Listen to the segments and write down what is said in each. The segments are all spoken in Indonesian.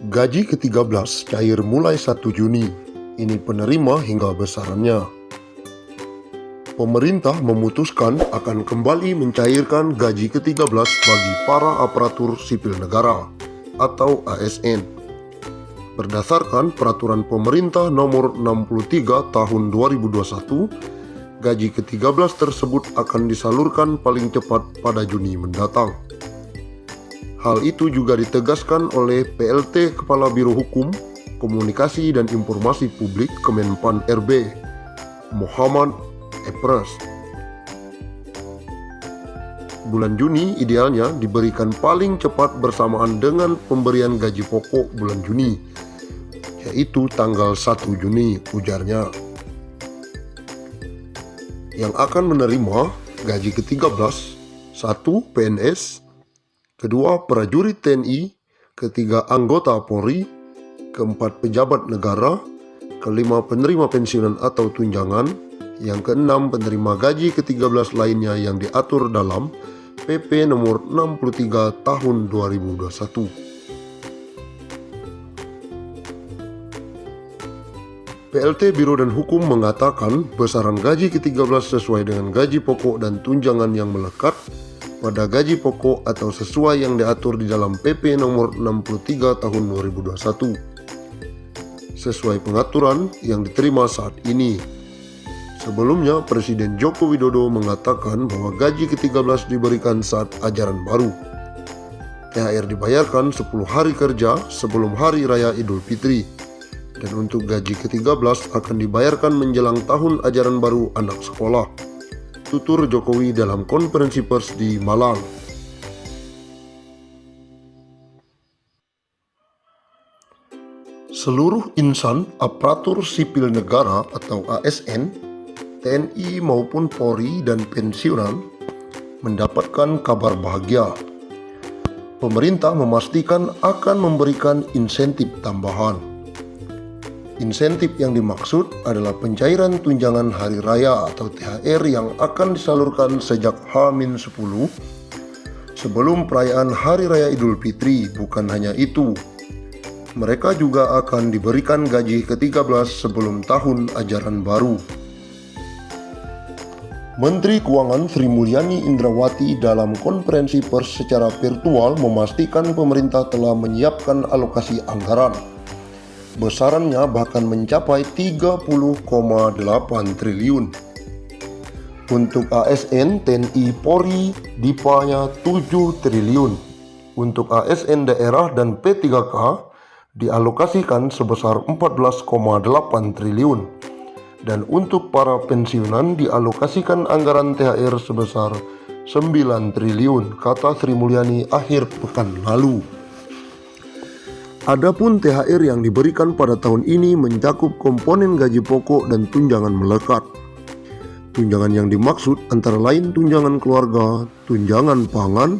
Gaji ke-13 cair mulai 1 Juni. Ini penerima hingga besarannya. Pemerintah memutuskan akan kembali mencairkan gaji ke-13 bagi para aparatur sipil negara atau ASN. Berdasarkan Peraturan Pemerintah Nomor 63 Tahun 2021, gaji ke-13 tersebut akan disalurkan paling cepat pada Juni mendatang. Hal itu juga ditegaskan oleh PLT Kepala Biro Hukum, Komunikasi dan Informasi Publik Kemenpan RB, Muhammad Epres. Bulan Juni idealnya diberikan paling cepat bersamaan dengan pemberian gaji pokok bulan Juni, yaitu tanggal 1 Juni, ujarnya. Yang akan menerima gaji ke-13, 1. PNS, kedua prajurit TNI, ketiga anggota Polri, keempat pejabat negara, kelima penerima pensiunan atau tunjangan, yang keenam penerima gaji ke-13 lainnya yang diatur dalam PP nomor 63 tahun 2021. PLT Biro dan Hukum mengatakan besaran gaji ke-13 sesuai dengan gaji pokok dan tunjangan yang melekat pada gaji pokok atau sesuai yang diatur di dalam PP nomor 63 tahun 2021 sesuai pengaturan yang diterima saat ini. Sebelumnya Presiden Joko Widodo mengatakan bahwa gaji ke-13 diberikan saat ajaran baru. THR dibayarkan 10 hari kerja sebelum Hari Raya Idul Fitri, dan untuk gaji ke-13 akan dibayarkan menjelang tahun ajaran baru anak sekolah, tutur Jokowi dalam konferensi pers di Malang. Seluruh insan aparatur sipil negara atau ASN, TNI maupun Polri dan pensiunan mendapatkan kabar bahagia. Pemerintah memastikan akan memberikan insentif tambahan. Insentif yang dimaksud adalah pencairan tunjangan hari raya atau THR yang akan disalurkan sejak H-10 sebelum perayaan Hari Raya Idul Fitri. Bukan hanya itu, mereka juga akan diberikan gaji ke-13 sebelum tahun ajaran baru. Menteri Keuangan Sri Mulyani Indrawati dalam konferensi pers secara virtual memastikan pemerintah telah menyiapkan alokasi anggaran. Besarannya bahkan mencapai 30,8 triliun. Untuk ASN, TNI, Polri, DIPA-nya 7 triliun. Untuk ASN daerah dan P3K dialokasikan sebesar 14,8 triliun. Dan untuk para pensiunan dialokasikan anggaran THR sebesar 9 triliun, kata Sri Mulyani akhir pekan lalu. Adapun THR yang diberikan pada tahun ini mencakup komponen gaji pokok dan tunjangan melekat. Tunjangan yang dimaksud antara lain tunjangan keluarga, tunjangan pangan,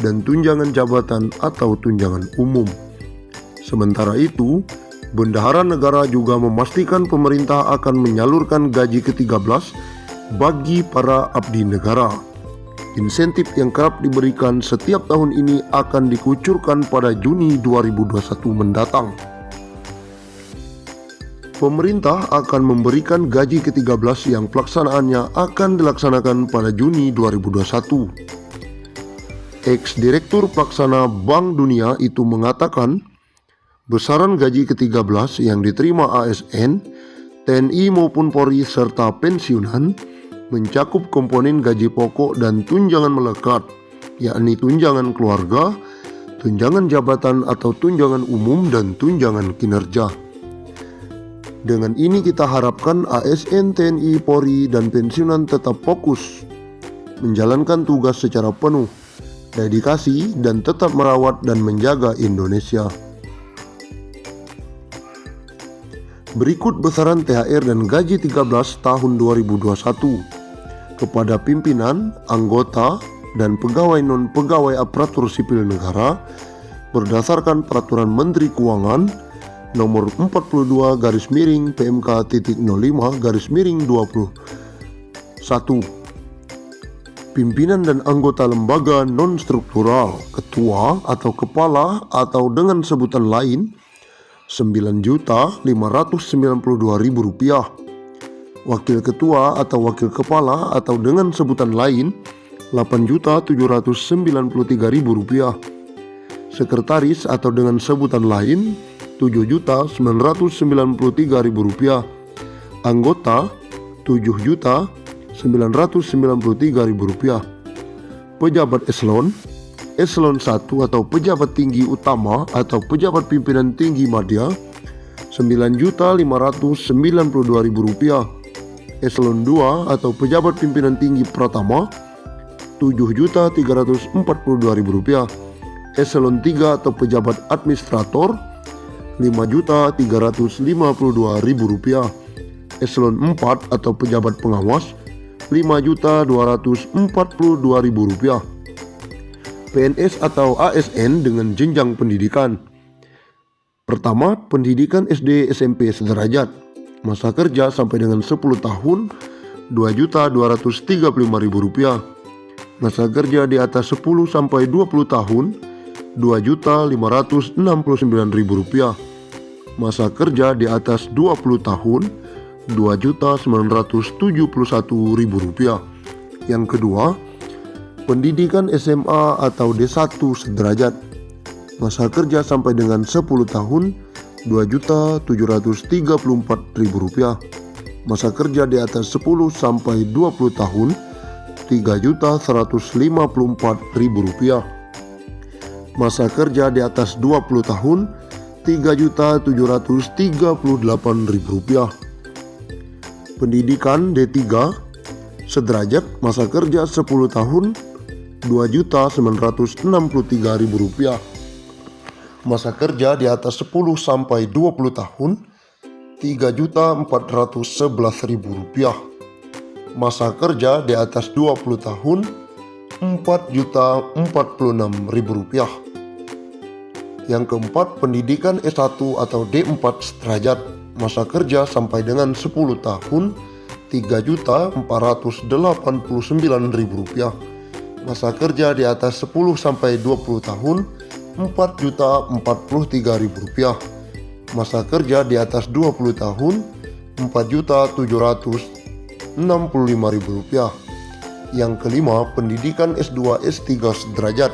dan tunjangan jabatan atau tunjangan umum. Sementara itu, Bendahara Negara juga memastikan pemerintah akan menyalurkan gaji ke-13 bagi para abdi negara. Insentif yang kerap diberikan setiap tahun ini akan dikucurkan pada Juni 2021 mendatang. Pemerintah akan memberikan gaji ke-13 yang pelaksanaannya akan dilaksanakan pada Juni 2021. Ex-Direktur Pelaksana Bank Dunia itu mengatakan, besaran gaji ke-13 yang diterima ASN, TNI maupun Polri serta pensiunan mencakup komponen gaji pokok dan tunjangan melekat, yakni tunjangan keluarga, tunjangan jabatan atau tunjangan umum, dan tunjangan kinerja. Dengan ini kita harapkan ASN, TNI, Polri, dan pensiunan tetap fokus menjalankan tugas secara penuh, dedikasi, dan tetap merawat dan menjaga Indonesia. Berikut besaran THR dan gaji 13 tahun 2021 kepada pimpinan, anggota, dan pegawai non-pegawai aparatur sipil negara berdasarkan Peraturan Menteri Keuangan Nomor 42-PMK.05-21. Pimpinan dan anggota lembaga non-struktural, ketua atau kepala atau dengan sebutan lain Rp9.592.000. Wakil ketua atau wakil kepala atau dengan sebutan lain Rp8.793.000. Sekretaris atau dengan sebutan lain Rp7.993.000. Anggota Rp7.993.000. Pejabat eselon 1 atau pejabat tinggi utama atau pejabat pimpinan tinggi madya Rp9.592.000. Eselon 2 atau pejabat pimpinan tinggi pratama Rp7.342.000. Eselon 3 atau pejabat administrator Rp5.352.000. Eselon 4 atau pejabat pengawas Rp5.242.000. PNS atau ASN dengan jenjang pendidikan. Pertama, pendidikan SD SMP sederajat. Masa kerja sampai dengan 10 tahun Rp2.235.000. Masa kerja di atas 10 sampai 20 tahun Rp2.569.000. Masa kerja di atas 20 tahun Rp2.971.000. Yang kedua, pendidikan SMA atau D1 sederajat. Masa kerja sampai dengan 10 tahun Rp2.734.000. Masa kerja di atas 10 sampai 20 tahun Rp3.154.000. Masa kerja di atas 20 tahun Rp3.738.000. Pendidikan D3 sederajat. Masa kerja 10 tahun Rp2.963.000. Masa kerja di atas 10 sampai 20 tahun Rp3.411.000. Masa kerja di atas 20 tahun Rp4.046.000. Yang keempat, pendidikan S1 atau D4 sederajat. Masa kerja sampai dengan 10 tahun Rp3.489.000. Masa kerja di atas 10 sampai 20 tahun Rp4.043.000. Masa kerja di atas 20 tahun Rp4.765.000. Yang kelima, pendidikan S2 S3 sederajat.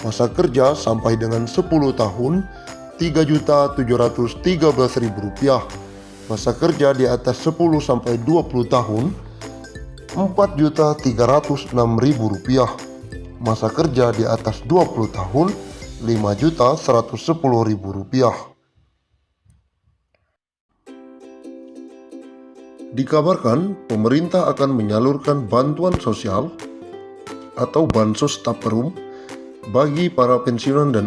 Masa kerja sampai dengan 10 tahun Rp3.713.000. Masa kerja di atas 10 sampai 20 tahun Rp4.306.000. Masa kerja di atas 20 tahun Rp5.110.000. Dikabarkan pemerintah akan menyalurkan bantuan sosial atau bansos taperum bagi para pensiunan dan